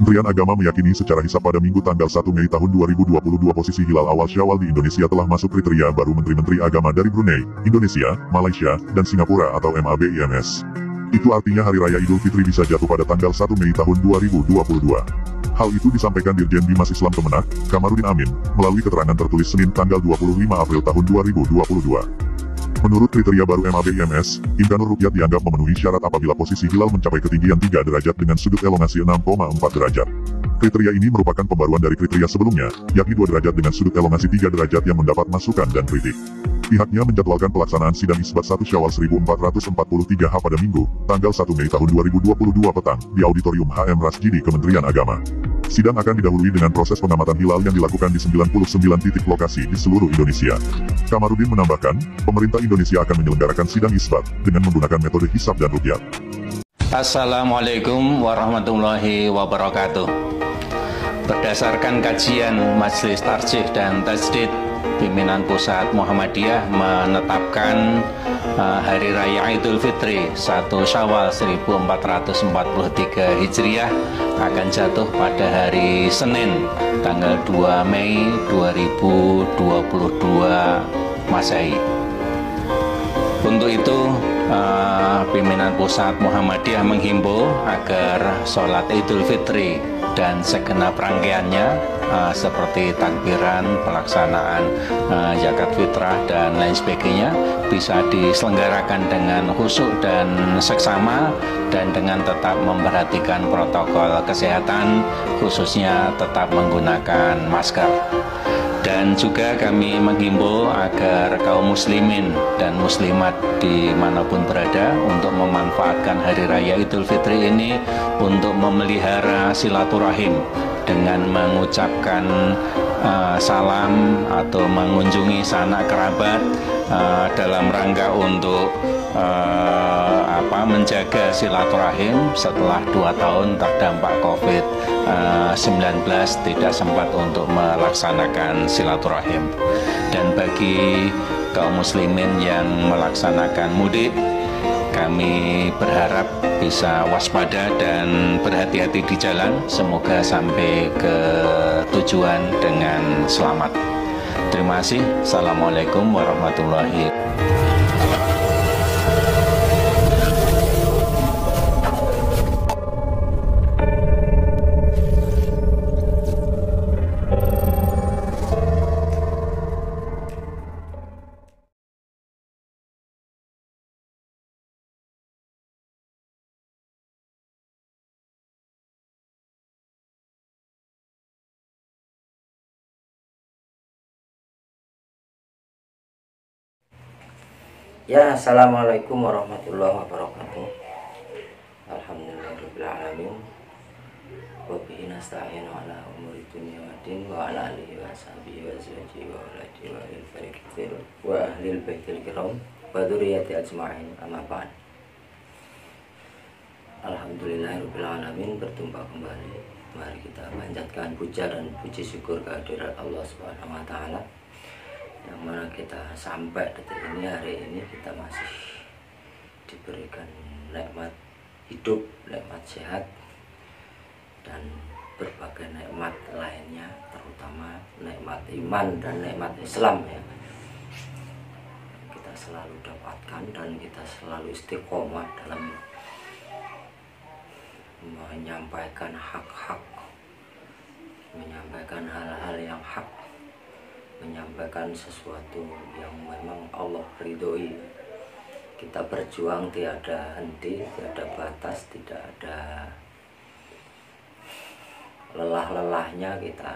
Kementerian Agama meyakini secara hisap pada Minggu tanggal 1 Mei tahun 2022 posisi hilal awal Syawal di Indonesia telah masuk kriteria baru Menteri-Menteri Agama dari Brunei, Indonesia, Malaysia, dan Singapura atau MABIMS. Itu artinya Hari Raya Idul Fitri bisa jatuh pada tanggal 1 Mei tahun 2022. Hal itu disampaikan Dirjen Bimas Islam Kemenak, Kamarudin Amin, melalui keterangan tertulis Senin tanggal 25 April tahun 2022. Menurut kriteria baru MABIMS, Imkanur Rukyat dianggap memenuhi syarat apabila posisi hilal mencapai ketinggian 3 derajat dengan sudut elongasi 6,4 derajat. Kriteria ini merupakan pembaruan dari kriteria sebelumnya, yakni 2 derajat dengan sudut elongasi 3 derajat yang mendapat masukan dan kritik. Pihaknya menjadwalkan pelaksanaan sidang isbat 1 Syawal 1443H pada Minggu, tanggal 1 Mei tahun 2022 petang, di Auditorium HM Rasjidi Kementerian Agama. Sidang akan didahului dengan proses pengamatan hilal yang dilakukan di 99 titik lokasi di seluruh Indonesia. Kamarudin menambahkan, pemerintah Indonesia akan menyelenggarakan sidang isbat dengan menggunakan metode hisab dan rukyat. Assalamualaikum warahmatullahi wabarakatuh. Berdasarkan kajian Majelis Tarjih dan Tajdid, Pimpinan Pusat Muhammadiyah menetapkan Hari Raya Idul Fitri 1 Syawal 1443 Hijriah akan jatuh pada hari Senin tanggal 2 Mei 2022 Masehi. Untuk itu, Pimpinan Pusat Muhammadiyah menghimbau agar sholat Idul Fitri dan segenap rangkaiannya seperti takbiran, pelaksanaan zakat fitrah dan lain sebagainya bisa diselenggarakan dengan khusyuk dan seksama dan dengan tetap memperhatikan protokol kesehatan, khususnya tetap menggunakan masker. Dan juga kami menghimbau agar kaum muslimin dan muslimat dimanapun berada untuk memanfaatkan Hari Raya Idul Fitri ini untuk memelihara silaturahim dengan mengucapkan salam atau mengunjungi sanak kerabat dalam rangka untuk menjaga silaturahim setelah 2 tahun terdampak COVID-19 tidak sempat untuk melaksanakan silaturahim. Dan bagi kaum muslimin yang melaksanakan mudik, kami berharap bisa waspada dan berhati-hati di jalan. Semoga sampai ke tujuan dengan selamat. Terima kasih. Assalamualaikum warahmatullahi wabarakatuh. Ya, assalamualaikum warahmatullahi wabarakatuh. Alhamdulillahirrahmanirrahim. Wa bihi nasta'inu ala umuri dunya wa din wa ala alihi wa sahbihi wa zawjihi wa auladihi wa ahli al-baitil wa ahli al-baitil kiram wa dzurriyyati ajma'in, amma ba'd. Alhamdulillahirrahmanirrahim. Berjumpa kembali. Mari kita panjatkan puja dan puji syukur kehadirat Allah Subhanahu wa taala, yang mana kita sampai detik ini, hari ini kita masih diberikan nikmat hidup, nikmat sehat, dan berbagai nikmat lainnya, terutama nikmat iman dan nikmat Islam ya. Kita selalu dapatkan dan kita selalu istiqomah dalam menyampaikan hak-hak, menyampaikan hal-hal yang hak, menyampaikan sesuatu yang memang Allah ridhoi. Kita berjuang tiada henti, tiada batas, tidak ada lelah-lelahnya. Kita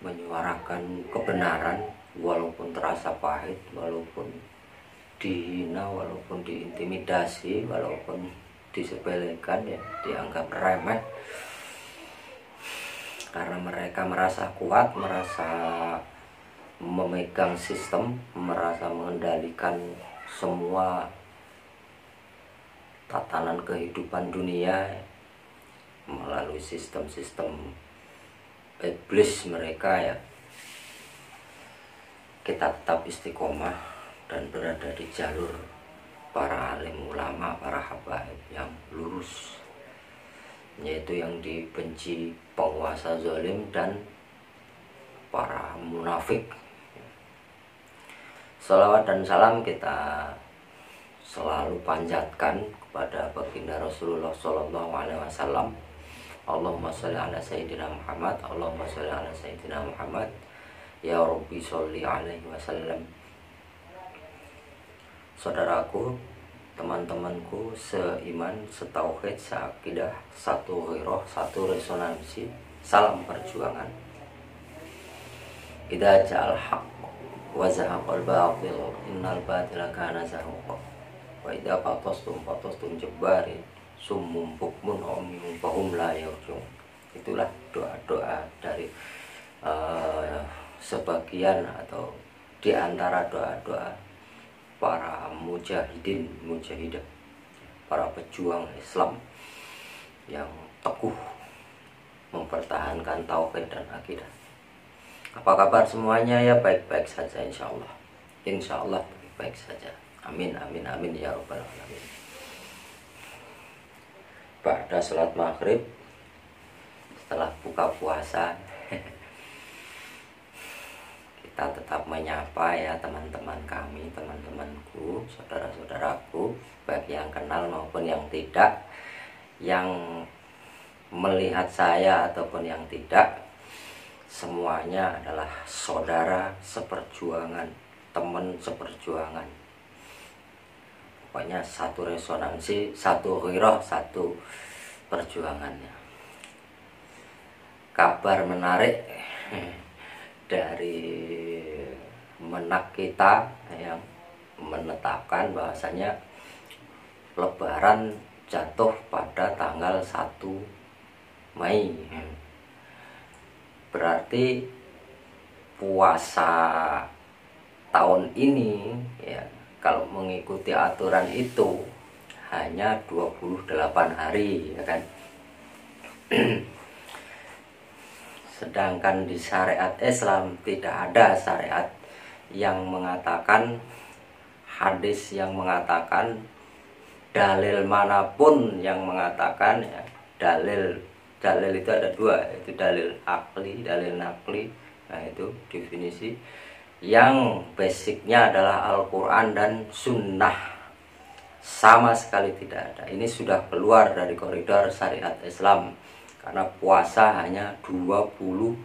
menyuarakan kebenaran walaupun terasa pahit, walaupun dihina, walaupun diintimidasi, walaupun disepelekan ya, dianggap remeh, karena mereka merasa kuat, merasa memegang sistem, merasa mengendalikan semua tatanan kehidupan dunia melalui sistem-sistem iblis mereka ya. Kita tetap istiqomah dan berada di jalur para alim ulama, para habaib yang lurus, yaitu yang dibenci penguasa zalim dan para munafik. Salawat dan salam kita selalu panjatkan kepada baginda Rasulullah Sallallahu Alaihi Wasallam. Allahumma sholli ala Sayyidina Muhammad, Allahumma sholli ala Sayyidina Muhammad, ya Rabbi sholli alaihi wasallam. Saudaraku, teman-temanku seiman, setauhid, seakidah, satu ghairah, satu resonansi, salam perjuangan. Idza ja'al haqq wa zahaqal batil innal batila kana zahuqa. Wa idza fatastum jabbarin summum bukmun umyun fahum la yarjun. Itulah doa-doa dari sebagian atau di antara doa-doa para mujahidin, mujahidah, para pejuang Islam yang teguh mempertahankan tauhid dan akidah. Apa kabar semuanya? Ya baik-baik saja insyaallah. Insyaallah baik-baik saja. Amin amin amin ya rabbal alamin. Pada sholat maghrib setelah buka puasa kita tetap menyapa ya teman-teman kami, teman-temanku, saudara-saudaraku, baik yang kenal maupun yang tidak, yang melihat saya ataupun yang tidak, semuanya adalah saudara seperjuangan, teman seperjuangan. Pokoknya satu resonansi, satu ghairah, satu perjuangannya. Kabar menarik dari Menak kita yang menetapkan bahwasanya Lebaran jatuh pada tanggal 1 Mei. Berarti puasa tahun ini ya, kalau mengikuti aturan itu hanya 28 hari ya kan. Sedangkan di syariat Islam tidak ada syariat yang mengatakan, hadis yang mengatakan, dalil manapun yang mengatakan ya, dalil itu ada dua, itu dalil akli, dalil nakli. Nah itu definisi yang basicnya adalah Al-Quran dan Sunnah, sama sekali tidak ada. Ini sudah keluar dari koridor syariat Islam, karena puasa hanya 28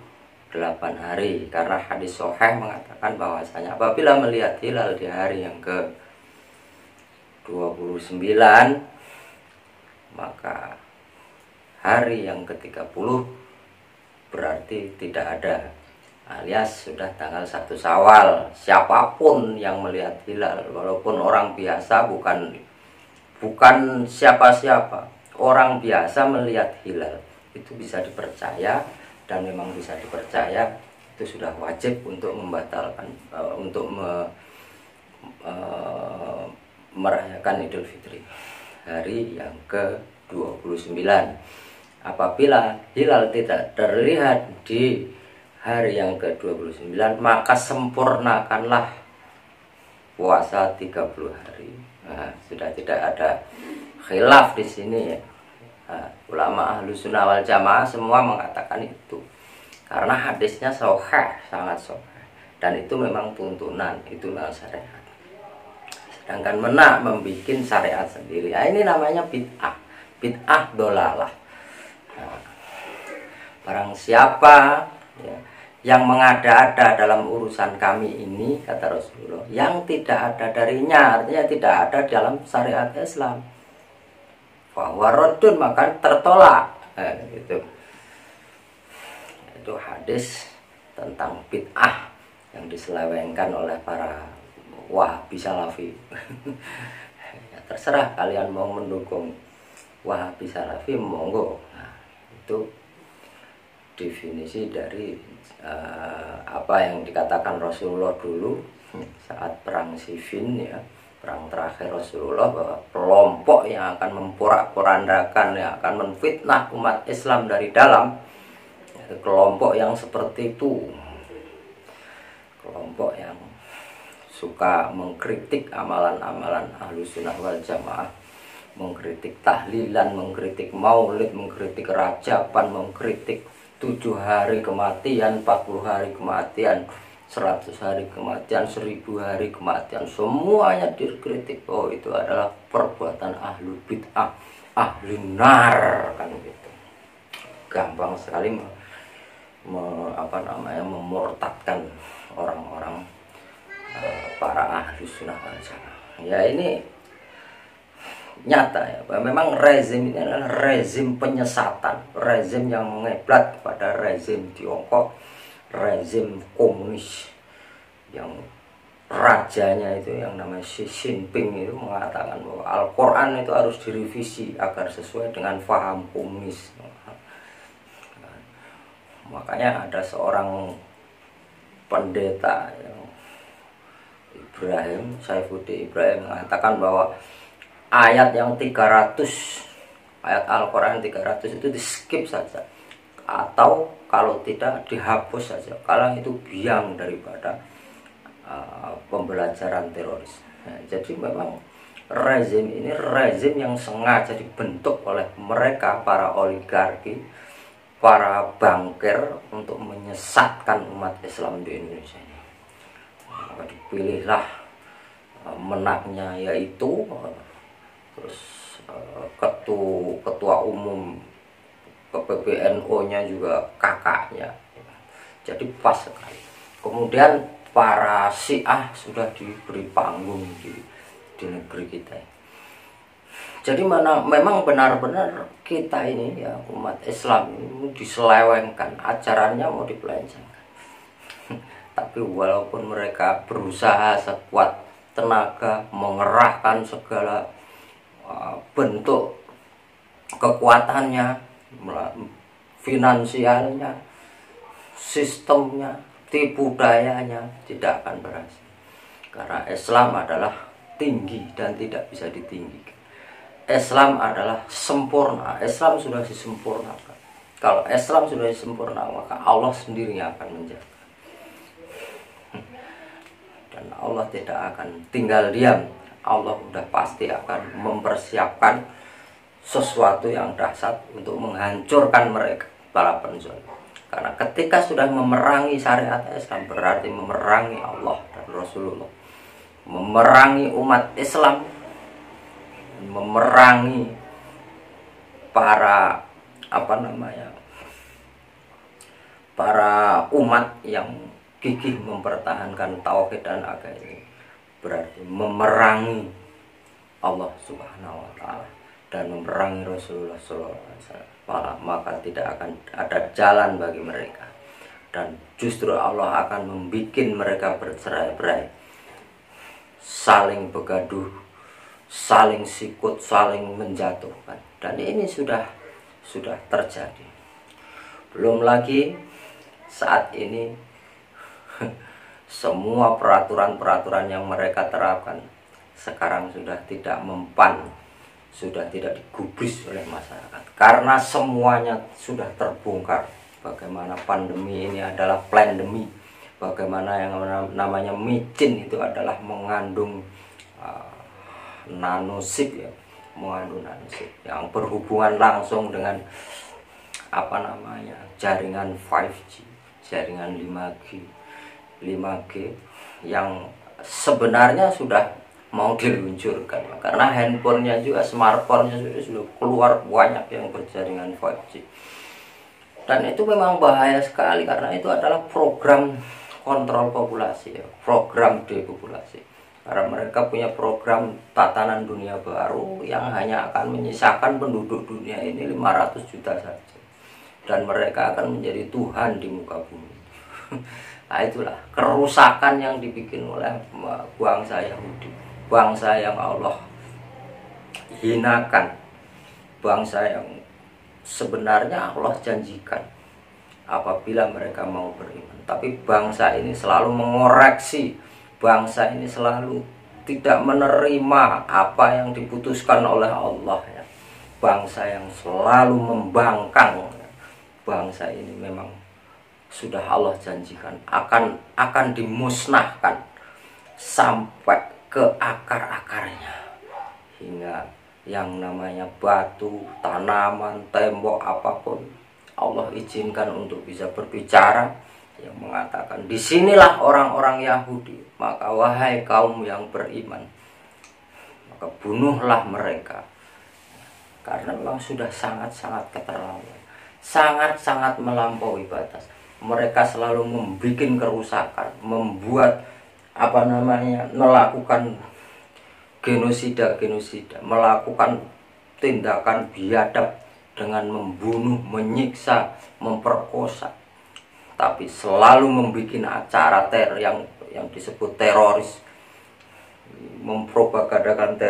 hari. Karena hadis sahih mengatakan bahwasanya apabila melihat hilal di hari yang ke 29, maka hari yang ke-30 berarti tidak ada, alias sudah tanggal 1 Syawal. Siapapun yang melihat hilal, walaupun orang biasa, bukan siapa-siapa, orang biasa melihat hilal itu bisa dipercaya, dan memang bisa dipercaya, itu sudah wajib untuk membatalkan, untuk merayakan Idul Fitri hari yang ke-29. Apabila hilal tidak terlihat di hari yang ke-29, maka sempurnakanlah puasa 30 hari. Nah, sudah tidak ada khilaf di sini ya. Nah, ulama ahlu sunnah wal jamaah semua mengatakan itu, karena hadisnya sahih, sangat sahih, dan itu memang tuntunan, itu memang syariat. Sedangkan Menak membuat syariat sendiri. Nah, ini namanya bid'ah dolalah. Nah, barang siapa ya, yang mengada-ada dalam urusan kami ini, kata Rasulullah, yang tidak ada darinya, artinya tidak ada dalam syariat Islam, bahwa rodun, maka tertolak. Nah, itu hadis tentang bid'ah yang diselewengkan oleh para Wahabi Salafi. Ya, terserah kalian mau mendukung Wahabi Salafi, monggo. Nah, itu definisi dari apa yang dikatakan Rasulullah dulu saat perang Siffin ya, perang terakhir Rasulullah, bahwa kelompok yang akan memporak-porandakan, yang akan menfitnah umat Islam dari dalam, kelompok yang seperti itu, kelompok yang suka mengkritik amalan-amalan ahlu sunnah wal jamaah, mengkritik tahlilan, mengkritik maulid, mengkritik rajaban, mengkritik 7 hari kematian, 40 hari kematian, 100 hari kematian, 1000 hari kematian, semuanya dikritik. Oh, itu adalah perbuatan ahlul bid'ah, ahli nar, kan gitu. Gampang sekali memurtadkan orang-orang para ahli sunnah wal jamaah. Ya, ini nyata ya, memang rezim ini adalah rezim penyesatan, rezim yang mengeblat kepada rezim Tiongkok, rezim komunis, yang rajanya itu yang namanya Xi Jinping itu mengatakan bahwa Al-Quran itu harus direvisi agar sesuai dengan faham komunis. Makanya ada seorang pendeta yang Saifuddin Ibrahim mengatakan bahwa ayat yang 300, ayat Al-Quran 300 itu di skip saja, atau kalau tidak dihapus saja, kalau itu biang daripada pembelajaran teroris. Nah, jadi memang rezim ini rezim yang sengaja dibentuk oleh mereka, para oligarki, para bankir, untuk menyesatkan umat Islam di Indonesia ini. Maka dipilihlah menaknya, yaitu terus ketua umum PBNU-nya juga kakaknya, jadi pas sekali. Kemudian para Syiah sudah diberi panggung di negeri kita. Jadi memang benar-benar kita ini ya, umat Islam ini diselewengkan, ajarannya mau dipelencengkan. Tapi walaupun mereka berusaha sekuat tenaga, mengerahkan segala bentuk kekuatannya, finansialnya, sistemnya, tipu dayanya, tidak akan berhasil. Karena Islam adalah tinggi dan tidak bisa ditinggikan. Islam adalah sempurna. Islam sudah disempurnakan. Kalau Islam sudah disempurnakan, maka Allah sendiri yang akan menjaga. Dan Allah tidak akan tinggal diam. Allah sudah pasti akan mempersiapkan sesuatu yang dahsyat untuk menghancurkan mereka, para penzalim. Karena ketika sudah memerangi syariat Islam, berarti memerangi Allah dan Rasulullah, memerangi umat Islam, memerangi para para umat yang gigih mempertahankan tauhid dan agama ini. Berarti memerangi Allah Subhanahu wa Ta'ala dan memerangi Rasulullah SAW. Maka tidak akan ada jalan bagi mereka, dan justru Allah akan membuat mereka bercerai-berai, saling begaduh, saling sikut, saling menjatuhkan. Dan ini sudah terjadi. Belum lagi saat ini semua peraturan-peraturan yang mereka terapkan sekarang sudah tidak mempan, sudah tidak digubris oleh masyarakat, karena semuanya sudah terbongkar. Bagaimana pandemi ini adalah plandemi, bagaimana yang namanya micin itu adalah mengandung nanosip ya, mengandung nanosip yang berhubungan langsung dengan jaringan 5G, jaringan 5G yang sebenarnya sudah mau diluncurkan, karena handphonenya juga, smartphone-nya sudah keluar banyak yang berjaringan 5G. Dan itu memang bahaya sekali, karena itu adalah program kontrol populasi ya, program depopulasi. Karena mereka punya program tatanan dunia baru yang hanya akan menyisakan penduduk dunia ini 500 juta saja, dan mereka akan menjadi Tuhan di muka bumi. Nah, itulah kerusakan yang dibikin oleh bangsa Yahudi, bangsa yang Allah hinakan, bangsa yang sebenarnya Allah janjikan apabila mereka mau beriman. Tapi bangsa ini selalu mengoreksi, bangsa ini selalu tidak menerima apa yang diputuskan oleh Allah ya. Bangsa yang selalu membangkang ya. Bangsa ini memang sudah Allah janjikan akan dimusnahkan sampai ke akar-akarnya, hingga yang namanya batu, tanaman, tembok, apapun Allah izinkan untuk bisa berbicara, yang mengatakan disinilah orang-orang Yahudi, maka wahai kaum yang beriman, maka bunuhlah mereka. Karena memang sudah sangat-sangat keterlaluan, sangat-sangat melampaui batas. Mereka selalu membuat kerusakan, membuat melakukan genosida, melakukan tindakan biadab dengan membunuh, menyiksa, memperkosa, tapi selalu membuat acara yang disebut teroris, mempropagandakan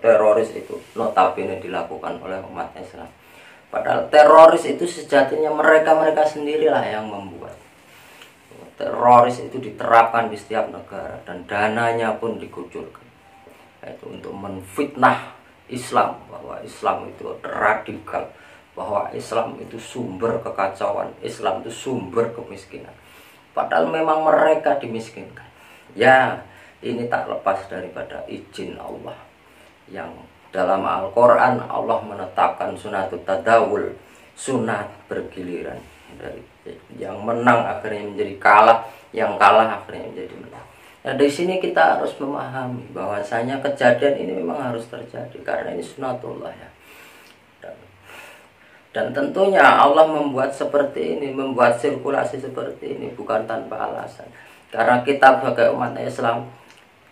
teroris itu notabene dilakukan oleh umat Islam. Padahal teroris itu sejatinya mereka sendirilah yang membuat. Teroris itu diterapkan di setiap negara dan dananya pun dikucurkan, yaitu untuk menfitnah Islam, bahwa Islam itu radikal, bahwa Islam itu sumber kekacauan, Islam itu sumber kemiskinan. Padahal memang mereka dimiskinkan. Ya, ini tak lepas daripada izin Allah, yang dalam Al-Quran Allah menetapkan sunatut tadawul, sunat bergiliran. Dari yang menang akhirnya menjadi kalah, yang kalah akhirnya menjadi menang. Nah, dari sini kita harus memahami bahwasanya kejadian ini memang harus terjadi karena ini sunatullah ya. Dan tentunya Allah membuat seperti ini, membuat sirkulasi seperti ini bukan tanpa alasan. Karena kita sebagai umat Islam,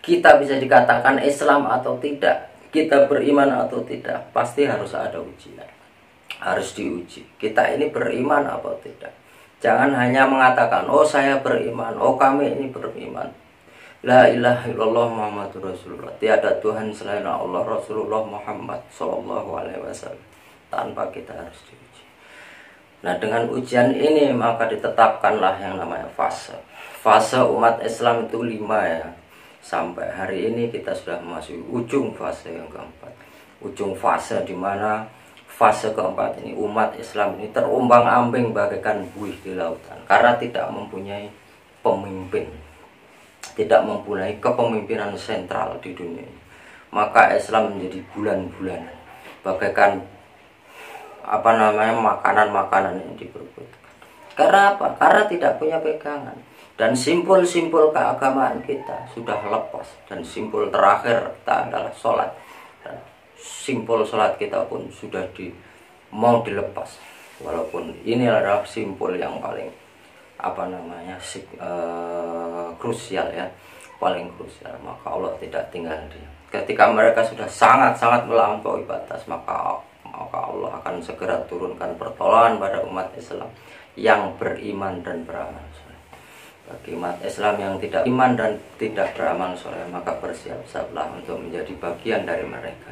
kita bisa dikatakan Islam atau tidak, kita beriman atau tidak, pasti harus ada ujian, harus diuji. Kita ini beriman atau tidak. Jangan hanya mengatakan, oh saya beriman, oh kami ini beriman. La ilaha illallah Muhammadur Rasulullah. Tiada Tuhan selain Allah, Rasulullah Muhammad sallallahu alaihi wasallam. Tanpa kita harus diuji. Nah, dengan ujian ini maka ditetapkanlah yang namanya fase. Fase umat Islam itu 5 ya. Sampai hari ini kita sudah memasuki ujung fase yang keempat. Ujung fase di mana fase keempat ini umat Islam ini terombang-ambing bagaikan buih di lautan karena tidak mempunyai pemimpin, tidak mempunyai kepemimpinan sentral di dunia ini. Maka Islam menjadi bulan-bulanan bagaikan makanan-makanan yang diperbutkan. Karena apa? Karena tidak punya pegangan. Dan simpul-simpul keagamaan kita sudah lepas. Dan simpul terakhir kita adalah sholat. Dan simpul sholat kita pun sudah mau dilepas. Walaupun ini adalah simpul yang paling krusial ya, paling krusial. Maka Allah tidak tinggal diam. Ketika mereka sudah sangat-sangat melampaui batas, maka Allah akan segera turunkan pertolongan pada umat Islam yang beriman dan beramal soleh. Bagi umat Islam yang tidak iman dan tidak beramal soleh, maka bersiap-siaplah untuk menjadi bagian dari mereka.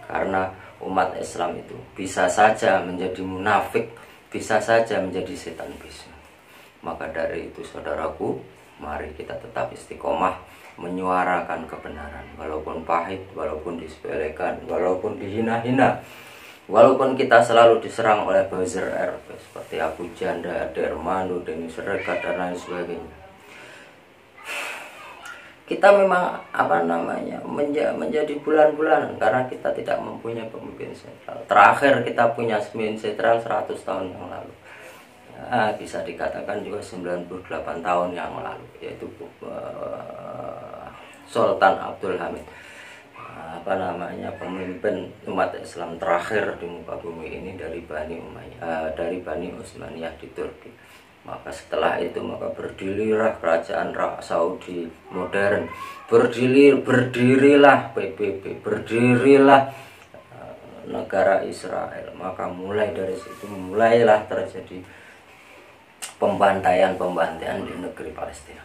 Karena umat Islam itu bisa saja menjadi munafik, bisa saja menjadi setan bisu. Maka dari itu saudaraku, mari kita tetap istiqomah menyuarakan kebenaran, walaupun pahit, walaupun disepelekan, walaupun dihina-hina, walaupun kita selalu diserang oleh buzzer RP seperti Abu Janda, Dermando, Denny Siregar dan lain sebagainya. Kita memang menjadi bulan-bulanan karena kita tidak mempunyai pemimpin sentral. Terakhir kita punya pemimpin sentral 100 tahun yang lalu. Ya, bisa dikatakan juga 98 tahun yang lalu, yaitu Sultan Abdul Hamid. Pemimpin umat Islam terakhir di muka bumi ini dari Bani Utsmaniyah di Turki. Maka setelah itu maka berdirilah kerajaan Saudi modern, berdirilah PBB, berdirilah negara Israel. Maka mulai dari situ mulailah terjadi pembantaian di negeri Palestina.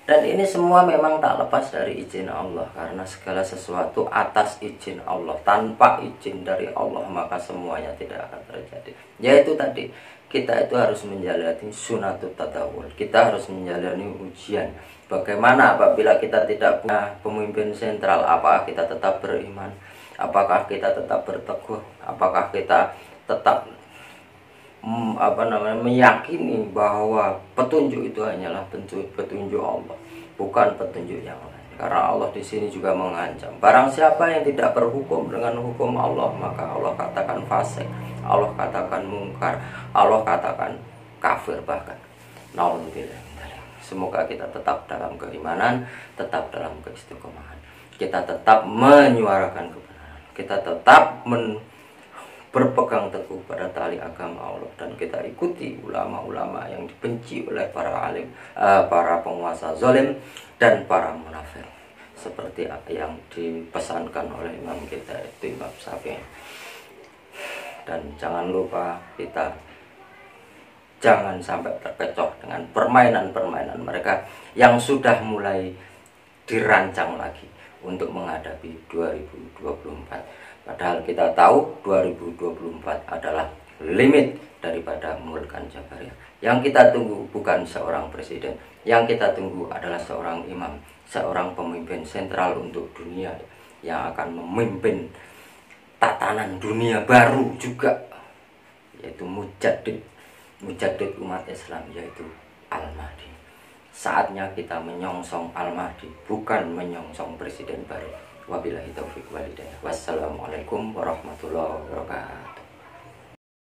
Dan ini semua memang tak lepas dari izin Allah, karena segala sesuatu atas izin Allah. Tanpa izin dari Allah maka semuanya tidak akan terjadi. Yaitu tadi, kita itu harus menjalani sunatut tadawul. Kita harus menjalani ujian. Bagaimana apabila kita tidak punya pemimpin sentral? Apakah kita tetap beriman? Apakah kita tetap berteguh? Apakah kita tetap meyakini bahwa petunjuk itu hanyalah petunjuk Allah, bukan petunjuk yang lain. Karena Allah di sini juga mengancam, barang siapa yang tidak berhukum dengan hukum Allah, maka Allah katakan fasik, Allah katakan mungkar, Allah katakan kafir bahkan. Nauzubillah. Semoga kita tetap dalam keimanan, tetap dalam keistiqomahan. Kita tetap menyuarakan kebenaran. Kita tetap berpegang teguh pada tali agama Allah, dan kita ikuti ulama-ulama yang dibenci oleh para alim, para penguasa zalim dan para munafik, seperti yang dipesankan oleh imam kita itu Imam Syafi'i. Dan jangan lupa kita jangan sampai terkecoh dengan permainan-permainan mereka yang sudah mulai dirancang lagi untuk menghadapi 2024. Padahal kita tahu 2024 adalah limit daripada Mulkan Jabariyah. Yang kita tunggu bukan seorang presiden, yang kita tunggu adalah seorang imam, seorang pemimpin sentral untuk dunia yang akan memimpin tatanan dunia baru juga, yaitu mujaddid umat Islam, yaitu Al-Mahdi. Saatnya kita menyongsong Al-Mahdi, bukan menyongsong presiden baru. Wabillahi taufiq walhidayah. Wassalamualaikum warahmatullahi wabarakatuh.